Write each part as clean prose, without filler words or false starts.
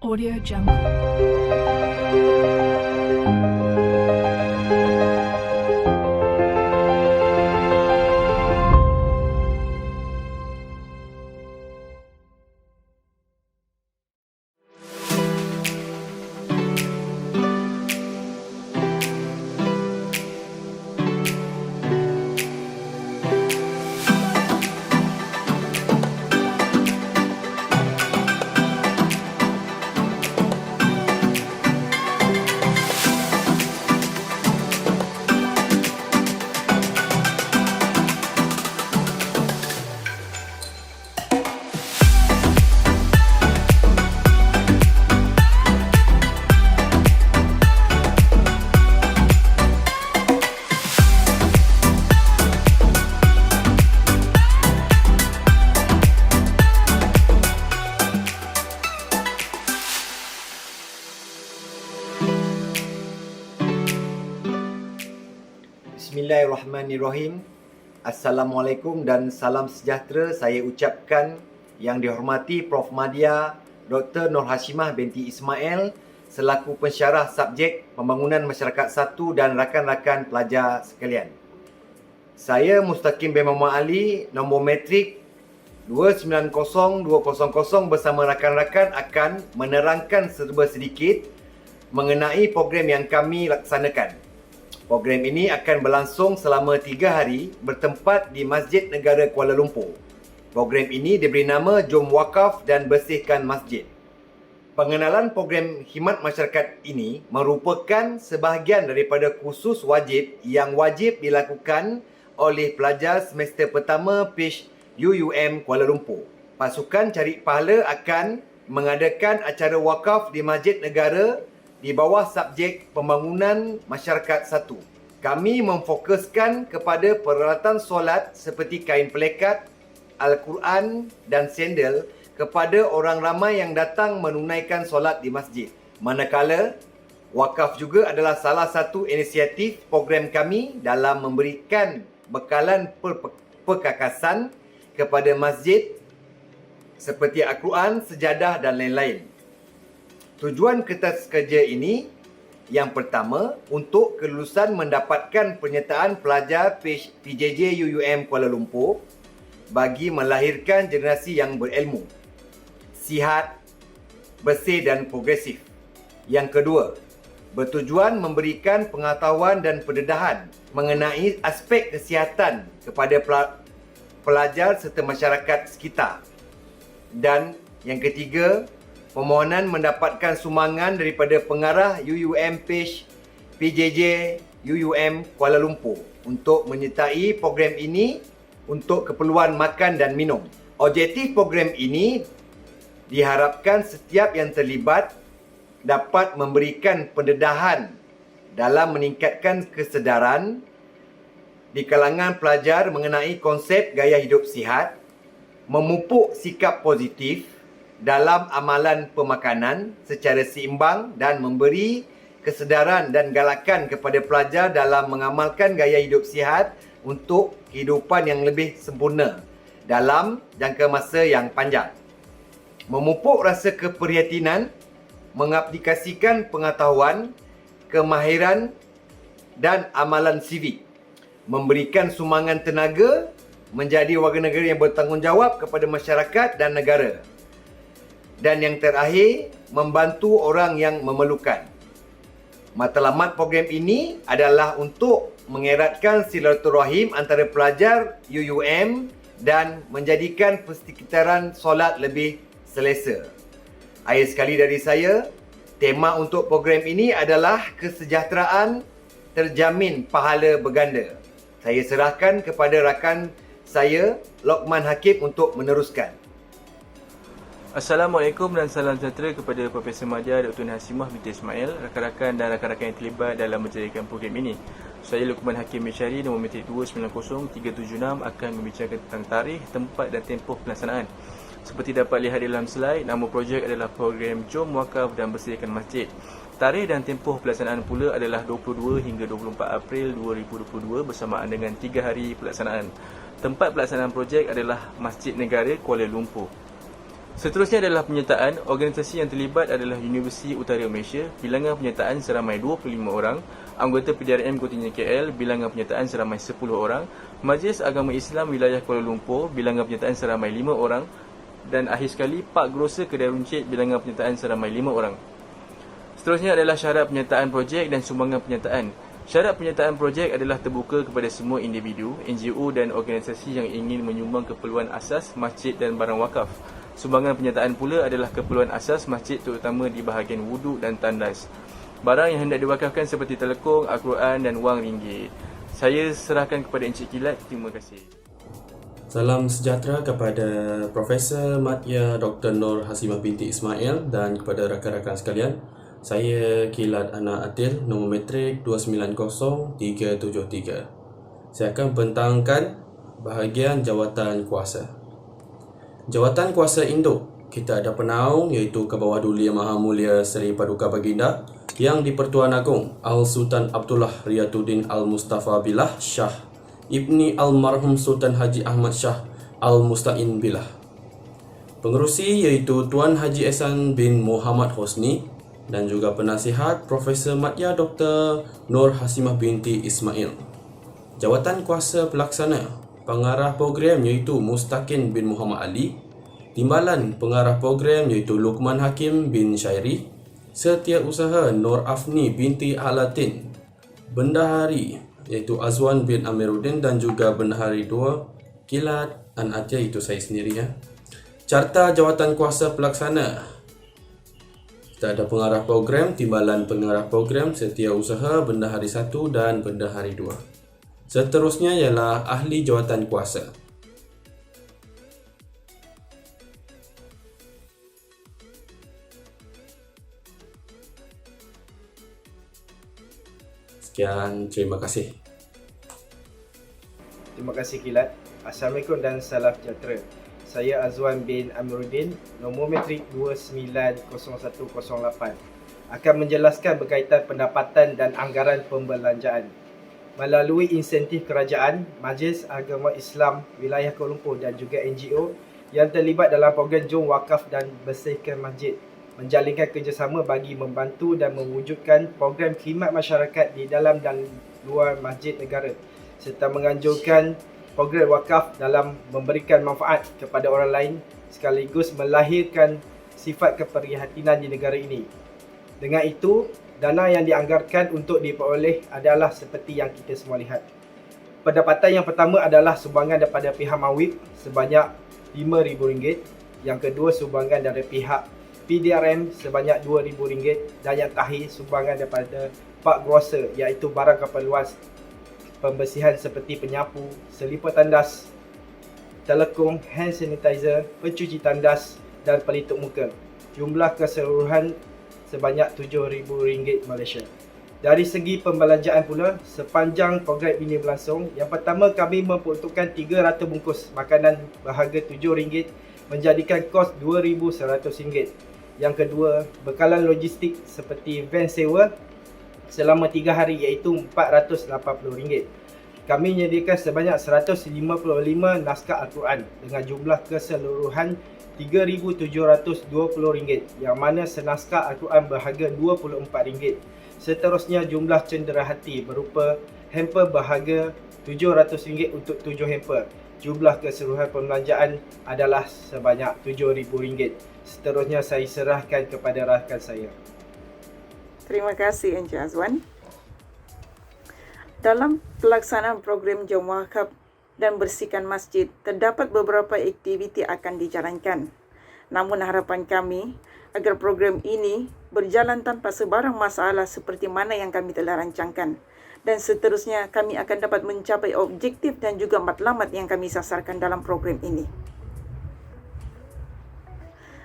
Audio Jungle. Bismillahirrahmanirrahim. Assalamualaikum dan salam sejahtera saya ucapkan yang dihormati Prof. Madya Dr. Nur Hashimah binti Ismail selaku pensyarah subjek Pembangunan Masyarakat 1 dan rakan-rakan pelajar sekalian. Saya Mustaqim bin Muhammad Ali, nombor matrik 290200 bersama rakan-rakan akan menerangkan serba sedikit mengenai program yang kami laksanakan. Program ini akan berlangsung selama 3 hari bertempat di Masjid Negara Kuala Lumpur. Program ini diberi nama Jom Wakaf dan Bersihkan Masjid. Pengenalan program khidmat masyarakat ini merupakan sebahagian daripada kursus wajib yang wajib dilakukan oleh pelajar semester pertama PISH UUM Kuala Lumpur. Pasukan Cari Pahala akan mengadakan acara wakaf di Masjid Negara di bawah subjek Pembangunan Masyarakat 1. Kami memfokuskan kepada peralatan solat seperti kain pelekat, Al-Quran dan sandal kepada orang ramai yang datang menunaikan solat di masjid. Manakala, wakaf juga adalah salah satu inisiatif program kami dalam memberikan bekalan perkakasan kepada masjid seperti Al-Quran, sejadah dan lain-lain. Tujuan kertas kerja ini yang pertama, untuk kelulusan mendapatkan penyertaan pelajar PJJ UUM Kuala Lumpur bagi melahirkan generasi yang berilmu, sihat, bersih dan progresif. Yang kedua, bertujuan memberikan pengetahuan dan pendedahan mengenai aspek kesihatan kepada pelajar serta masyarakat sekitar. Dan yang ketiga, permohonan mendapatkan sumbangan daripada pengarah UUM PISH PJJ UUM Kuala Lumpur untuk menyertai program ini untuk keperluan makan dan minum. Objektif program ini diharapkan setiap yang terlibat dapat memberikan pendedahan dalam meningkatkan kesedaran di kalangan pelajar mengenai konsep gaya hidup sihat, memupuk sikap positif dalam amalan pemakanan secara seimbang dan memberi kesedaran dan galakan kepada pelajar dalam mengamalkan gaya hidup sihat untuk kehidupan yang lebih sempurna dalam jangka masa yang panjang. Memupuk rasa keprihatinan, mengaplikasikan pengetahuan, kemahiran dan amalan sivik, memberikan sumbangan tenaga, menjadi warga negara yang bertanggungjawab kepada masyarakat dan negara. Dan yang terakhir, membantu orang yang memerlukan. Matlamat program ini adalah untuk mengeratkan silaturahim antara pelajar UUM dan menjadikan persekitaran solat lebih selesa. Akhir sekali dari saya, tema untuk program ini adalah kesejahteraan terjamin pahala berganda. Saya serahkan kepada rakan saya, Lokman Hakim untuk meneruskan. Assalamualaikum dan salam sejahtera kepada Profesor Madya Dr. Nur Hashimah binti Ismail, rakan-rakan dan rakan-rakan yang terlibat dalam menjadikan program ini. Saya Luqman Hakim Mesyari, nombor matrik 290376 akan membicarakan tentang tarikh, tempat dan tempoh pelaksanaan. Seperti dapat lihat di dalam slide, nama projek adalah program Jom Wakaf dan Bersihkan Masjid. Tarikh dan tempoh pelaksanaan pula adalah 22 hingga 24 April 2022 bersamaan dengan 3 hari pelaksanaan. Tempat pelaksanaan projek adalah Masjid Negara Kuala Lumpur. Seterusnya adalah penyertaan. Organisasi yang terlibat adalah Universiti Utara Malaysia. Bilangan penyertaan seramai 25 orang. Anggota PDRM Kontingen KL, bilangan penyertaan seramai 10 orang. Majlis Agama Islam Wilayah Kuala Lumpur, bilangan penyertaan seramai 5 orang. Dan akhir sekali, Pak Grocer Kedai Runcit, bilangan penyertaan seramai 5 orang. Seterusnya adalah syarat penyertaan projek dan sumbangan penyertaan. Syarat penyertaan projek adalah terbuka kepada semua individu, NGO dan organisasi yang ingin menyumbang keperluan asas masjid dan barang wakaf. Sumbangan penyertaan pula adalah keperluan asas masjid terutama di bahagian wuduk dan tandas. Barang yang hendak diwakafkan seperti telekung, Al-Quran dan wang ringgit. Saya serahkan kepada Encik Kilat. Terima kasih. Salam sejahtera kepada Profesor Madya Dr. Nur Hasimah binti Ismail dan kepada rakan-rakan sekalian. Saya Kilat Anak Atil, nombor matrik 290373. Saya akan bentangkan bahagian jawatan kuasa. Jawatan kuasa induk, kita ada penaung iaitu Ke Bawah Duli Yang Maha Mulia Seri Paduka Baginda Yang di-Pertuan Agong Al-Sultan Abdullah Riyatuddin Al-Mustafa Billah Shah Ibni Almarhum Sultan Haji Ahmad Shah Al-Musta'in Billah. Pengerusi iaitu Tuan Haji Ehsan bin Muhammad Hosni dan juga penasihat Profesor Madya Dr. Nur Hasimah binti Ismail. Jawatan kuasa pelaksana, pengarah program iaitu Mustaqin bin Muhammad Ali, timbalan pengarah program iaitu Luqman Hakim bin Syairi, setiausaha Nur Afni binti Alatin, bendahari iaitu Azwan bin Amiruddin dan juga bendahari 2 Kilat An Atia, itu saya sendiri ya. Carta jawatan kuasa pelaksana, kita ada pengarah program, timbalan pengarah program, setiausaha, bendahari 1 dan bendahari 2. Seterusnya ialah ahli jawatan kuasa. Sekian, terima kasih. Terima kasih Kilat. Assalamualaikum dan salam sejahtera. Saya Azwan bin Amiruddin, nombor matrik 290108. Akan menjelaskan berkaitan pendapatan dan anggaran pembelanjaan. Melalui insentif kerajaan, Majlis Agama Islam Wilayah Kuala Lumpur dan juga NGO yang terlibat dalam program Jom Wakaf dan Bersihkan Masjid menjalinkan kerjasama bagi membantu dan mewujudkan program khidmat masyarakat di dalam dan luar masjid negara serta menganjurkan program wakaf dalam memberikan manfaat kepada orang lain sekaligus melahirkan sifat keprihatinan di negara ini. Dengan itu, dana yang dianggarkan untuk diperoleh adalah seperti yang kita semua lihat. Pendapatan yang pertama adalah sumbangan daripada pihak Mawib sebanyak RM5,000. Yang kedua, sumbangan dari pihak PDRM sebanyak RM2,000. Dan yang terakhir, sumbangan daripada Pak Grocer iaitu barang keperluan pembersihan seperti penyapu, selipar tandas, telekung, hand sanitizer, pencuci tandas dan pelitup muka. Jumlah keseluruhan sebanyak RM7,000 Malaysia. Dari segi pembelanjaan pula, sepanjang program ini berlangsung, yang pertama kami memperuntukkan 300 bungkus makanan berharga RM7 menjadikan kos RM2,100. Yang kedua, bekalan logistik seperti van sewa selama 3 hari iaitu RM480. Kami menyediakan sebanyak 155 naskah Al-Quran dengan jumlah keseluruhan RM3,720, yang mana senaskah Al-Quran berharga RM24. Seterusnya jumlah cenderahati berupa hamper berharga RM700 untuk 7 hamper. Jumlah keseluruhan pembelanjaan adalah sebanyak RM7,000. Seterusnya saya serahkan kepada rakan saya. Terima kasih Encik Azwan. Dalam pelaksanaan program Jom Wakaf dan Bersihkan Masjid, terdapat beberapa aktiviti akan dijalankan. Namun harapan kami agar program ini berjalan tanpa sebarang masalah seperti mana yang kami telah rancangkan. Dan seterusnya kami akan dapat mencapai objektif dan juga matlamat yang kami sasarkan dalam program ini.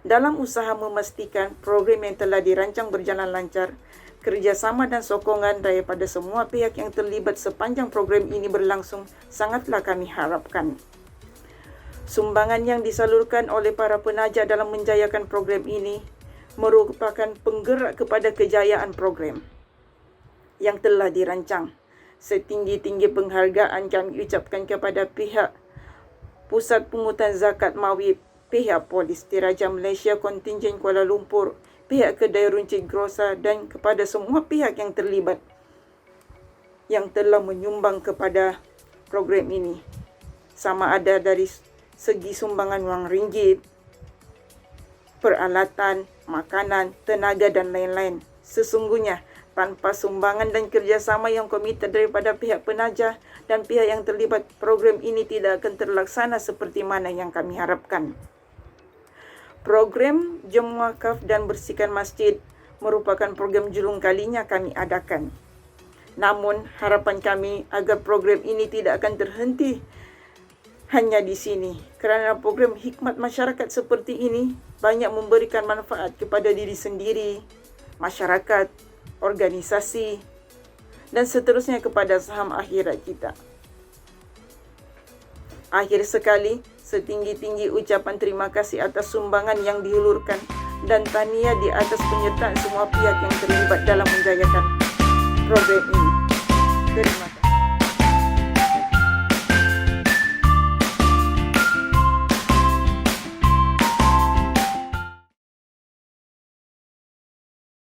Dalam usaha memastikan program yang telah dirancang berjalan lancar, kerjasama dan sokongan daripada semua pihak yang terlibat sepanjang program ini berlangsung sangatlah kami harapkan. Sumbangan yang disalurkan oleh para penaja dalam menjayakan program ini merupakan penggerak kepada kejayaan program yang telah dirancang. Setinggi-tinggi penghargaan kami ucapkan kepada pihak Pusat Pungutan Zakat Mawib pihak polis Diraja Malaysia Kontingen Kuala Lumpur, pihak kedai runcit Grosa dan kepada semua pihak yang terlibat yang telah menyumbang kepada program ini. Sama ada dari segi sumbangan wang ringgit, peralatan, makanan, tenaga dan lain-lain. Sesungguhnya tanpa sumbangan dan kerjasama yang komited daripada pihak penaja dan pihak yang terlibat, program ini tidak akan terlaksana seperti mana yang kami harapkan. Program Jom Wakaf dan Bersihkan Masjid merupakan program julung kalinya kami adakan. Namun harapan kami agar program ini tidak akan terhenti hanya di sini, kerana program hikmat masyarakat seperti ini banyak memberikan manfaat kepada diri sendiri, masyarakat, organisasi, dan seterusnya kepada saham akhirat kita. Akhir sekali, setinggi-tinggi ucapan terima kasih atas sumbangan yang dihulurkan dan tahniah di atas penyertaan semua pihak yang terlibat dalam menjayakan program ini. Terima kasih.